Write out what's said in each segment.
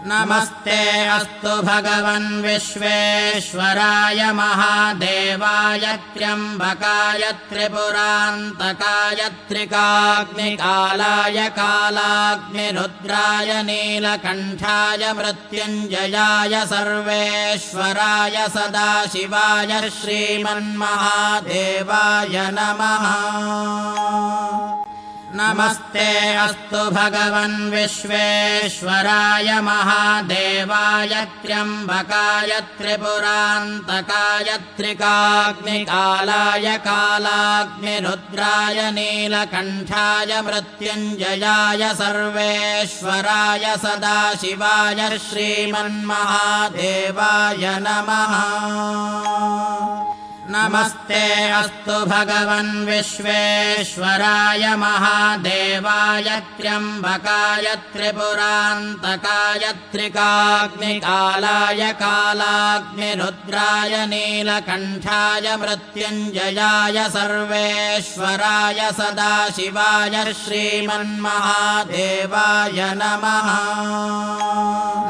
नमस्ते अस्तु भगवन् विश्वेश्वराय महादेवाय त्र्यम्बकाय त्रिपुरान्तकाय त्रिकाग्निकालाय कालाग्निरुद्राय नीलकण्ठाय मृत्युञ्जयाय सर्वेश्वराय सदाशिवाय श्रीमन्महादेवाय नमः। नमस्ते अस्तु भगवन् विश्वेश्वराय महादेवाय त्र्यम्बकाय त्रिपुरान्तकाय त्रिकाग्निकालाय कालाग्निरुद्राय नीलकण्ठाय मृत्युञ्जयाय सर्वेश्वराय सदाशिवाय श्रीमन्महादेवाय नमः। नमस्ते अस्तु भगवन् विश्वेश्वराय महादेवाय त्र्यम्बकाय त्रिपुरान्तकाय त्रिकाग्निकालाय कालाग्निरुद्राय नीलकण्ठाय मृत्युञ्जयाय सर्वेश्वराय सदाशिवाय श्रीमन्महादेवाय नमः।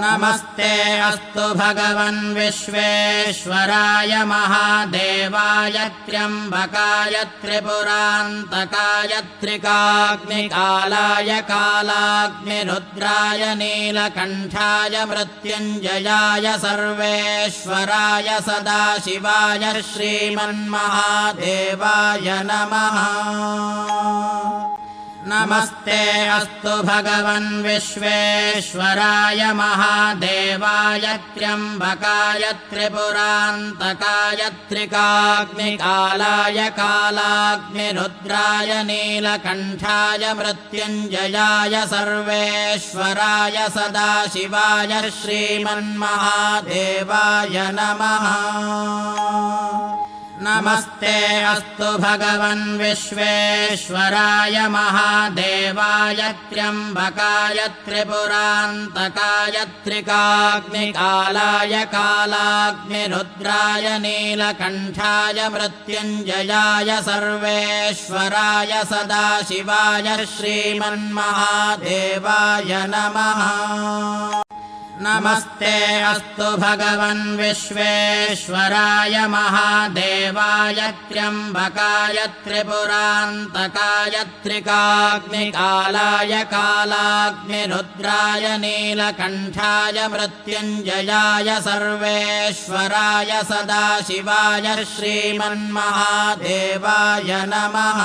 नमस्ते अस्तु भगवन् विश्वेश्वराय महादेवाय त्र्यम्बकाय त्रिपुरान्तकाय त्रिकाग्निकालाय कालाग्निरुद्राय नीलकण्ठाय मृत्युञ्जयाय सर्वेश्वराय सदाशिवाय श्रीमन्महादेवाय नमः। नमस्ते अस्तु भगवन् विश्वेश्वराय महादेवाय त्र्यम्बकाय त्रिपुरान्तकाय त्रिकाग्निकालाय कालाग्निरुद्राय नीलकण्ठाय मृत्युञ्जयाय सर्वेश्वराय सदाशिवाय श्रीमन्महादेवाय नमः। नमस्ते अस्तु भगवन् विश्वेश्वराय महादेवाय त्र्यम्बकाय त्रिपुरान्तकाय त्रिकाग्निकालाय कालाग्निरुद्राय नीलकण्ठाय मृत्युञ्जयाय सर्वेश्वराय सदाशिवाय श्रीमन्महादेवाय नमः। नमस्ते अस्तु भगवन् विश्वेश्वराय महादेवाय त्र्यम्बकाय त्रिपुरान्तकाय त्रिकाग्निकालाय कालाग्निरुद्राय नीलकण्ठाय मृत्युञ्जयाय सर्वेश्वराय सदाशिवाय श्रीमन्महादेवाय नमः।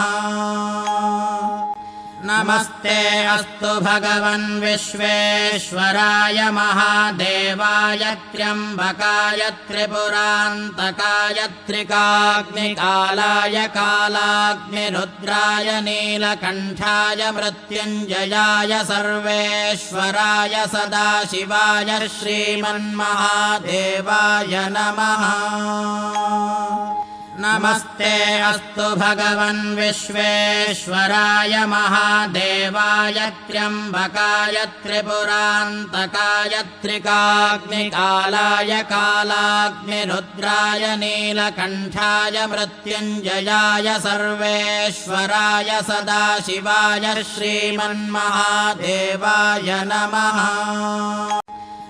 नमस्ते अस्तु भगवन् विश्वेश्वराय महादेवाय त्र्यम्बकाय त्रिपुरान्तकाय त्रिकाग्निकालाय कालाग्निरुद्राय नीलकण्ठाय मृत्युञ्जयाय सर्वेश्वराय सदाशिवाय श्रीमन्महादेवाय नमः। नमस्ते अस्तु भगवन् विश्वेश्वराय महादेवाय त्र्यम्बकाय त्रिपुरान्तकाय त्रिकाग्निकालाय कालाग्निरुद्राय नीलकण्ठाय मृत्युञ्जयाय सर्वेश्वराय सदाशिवाय श्रीमन्महादेवाय नमः।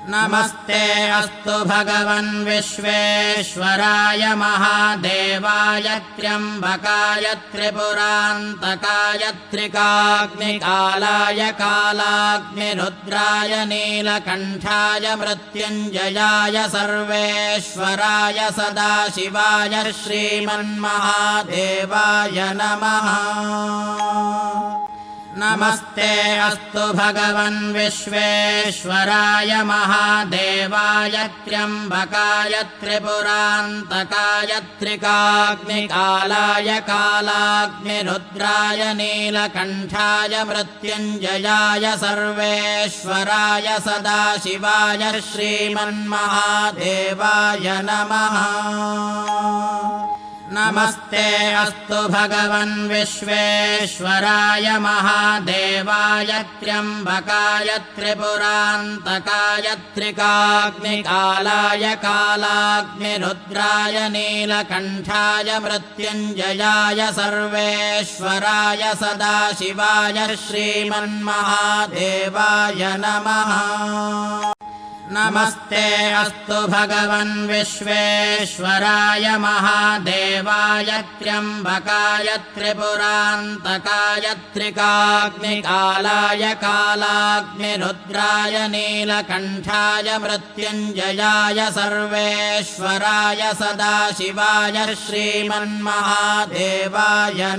नमस्ते अस्तु भगवन् विश्वेश्वराय महादेवाय त्र्यम्बकाय त्रिपुरान्तकाय त्रिकाग्निकालाय कालाग्निरुद्राय नीलकण्ठाय मृत्युञ्जयाय सर्वेश्वराय सदाशिवाय श्रीमन्महादेवाय नमः। नमस्ते अस्तु भगवन् विश्वेश्वराय महादेवाय त्र्यम्बकाय त्रिपुरान्तकाय त्रिकाग्निकालाय कालाग्निरुद्राय नीलकण्ठाय मृत्युञ्जयाय सर्वेश्वराय सदाशिवाय श्रीमन्महादेवाय नमः। नमस्ते अस्तु भगवन् विश्वेश्वराय महादेवाय त्र्यम्बकाय त्रिपुरान्तकाय त्रिकाग्निकालाय कालाग्निरुद्राय नीलकण्ठाय मृत्युञ्जयाय सर्वेश्वराय सदाशिवाय श्रीमन्महादेवाय नमः। नमस्ते अस्तु भगवन् विश्वेश्वराय महादेवाय त्र्यम्बकाय त्रिपुरान्तकाय त्रिकाग्निकालाय कालाग्निरुद्राय नीलकण्ठाय मृत्युञ्जयाय सर्वेश्वराय सदाशिवाय श्रीमन्महादेवाय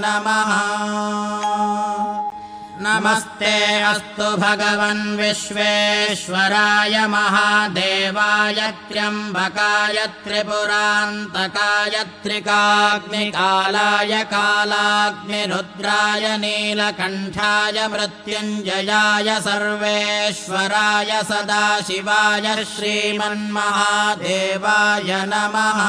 नमः। नमस्ते अस्तु भगवन् विश्वेश्वराय महादेवाय त्र्यम्बकाय त्रिपुरान्तकाय त्रिकाग्निकालाय कालाग्निरुद्राय नीलकण्ठाय मृत्युञ्जयाय सर्वेश्वराय सदाशिवाय श्रीमन्महादेवाय नमः।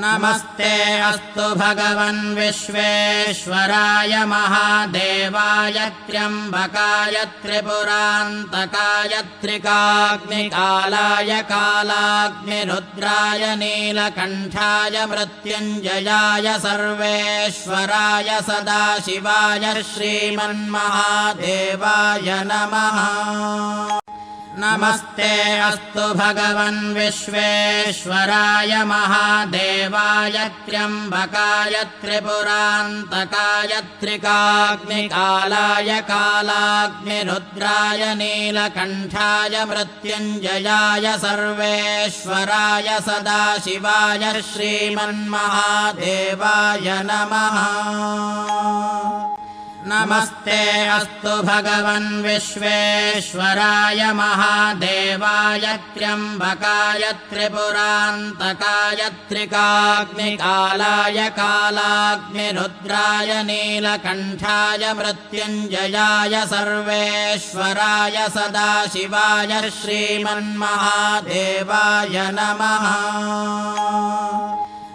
नमस्ते अस्तु भगवन् विश्वेश्वराय महादेवाय त्र्यम्बकाय त्रिपुरान्तकाय त्रिकाग्निकालाय कालाग्निरुद्राय नीलकण्ठाय मृत्युञ्जयाय सर्वेश्वराय सदाशिवाय श्रीमन्महादेवाय नमः। नमस्ते अस्तु भगवन् विश्वेश्वराय महादेवाय त्र्यम्बकाय त्रिपुरान्तकाय त्रिकाग्निकालाय कालाग्निरुद्राय नीलकण्ठाय मृत्युञ्जयाय सर्वेश्वराय सदाशिवाय श्रीमन्महादेवाय नमः। नमस्ते अस्तु भगवन् विश्वेश्वराय महादेवाय त्र्यम्बकाय त्रिपुरान्तकाय त्रिकाग्निकालाय कालाग्निरुद्राय नीलकण्ठाय मृत्युञ्जयाय सर्वेश्वराय सदाशिवाय श्रीमन्महादेवाय नमः।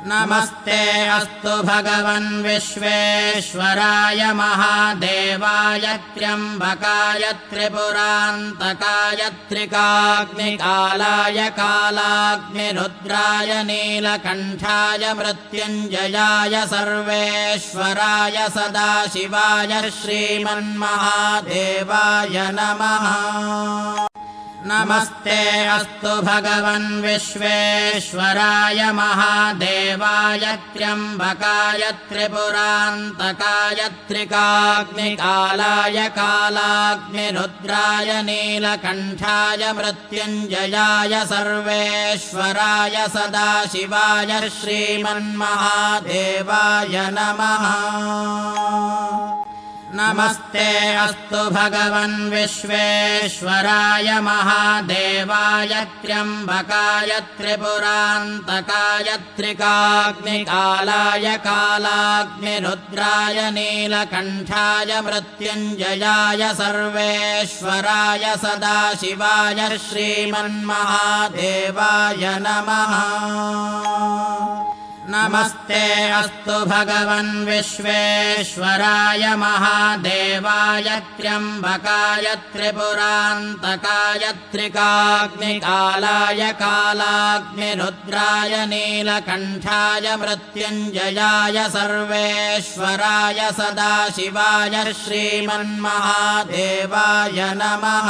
नमस्ते अस्तु भगवन् विश्वेश्वराय महादेवाय त्र्यम्बकाय त्रिपुरान्तकाय त्रिकाग्निकालाय कालाग्निरुद्राय नीलकण्ठाय मृत्युञ्जयाय सर्वेश्वराय सदाशिवाय श्रीमन्महादेवाय नमः। नमस्ते अस्तु भगवन् विश्वेश्वराय महादेवाय त्र्यम्बकाय त्रिपुरान्तकाय त्रिकाग्निकालाय कालाग्निरुद्राय नीलकण्ठाय मृत्युञ्जयाय सर्वेश्वराय सदाशिवाय श्रीमन्महादेवाय नमः। नमस्ते अस्तु भगवन् विश्वेश्वराय महादेवाय त्र्यम्बकाय त्रिपुरान्तकाय त्रिकाग्निकालाय कालाग्निरुद्राय नीलकण्ठाय मृत्युञ्जयाय सर्वेश्वराय सदाशिवाय श्रीमन्महादेवाय नमः। नमस्ते अस्तु भगवन् विश्वेश्वराय महादेवाय त्र्यम्बकाय त्रिपुरान्तकाय त्रिकाग्निकालाय कालाग्निरुद्राय नीलकण्ठाय मृत्युञ्जयाय सर्वेश्वराय सदाशिवाय श्रीमन्महादेवाय नमः।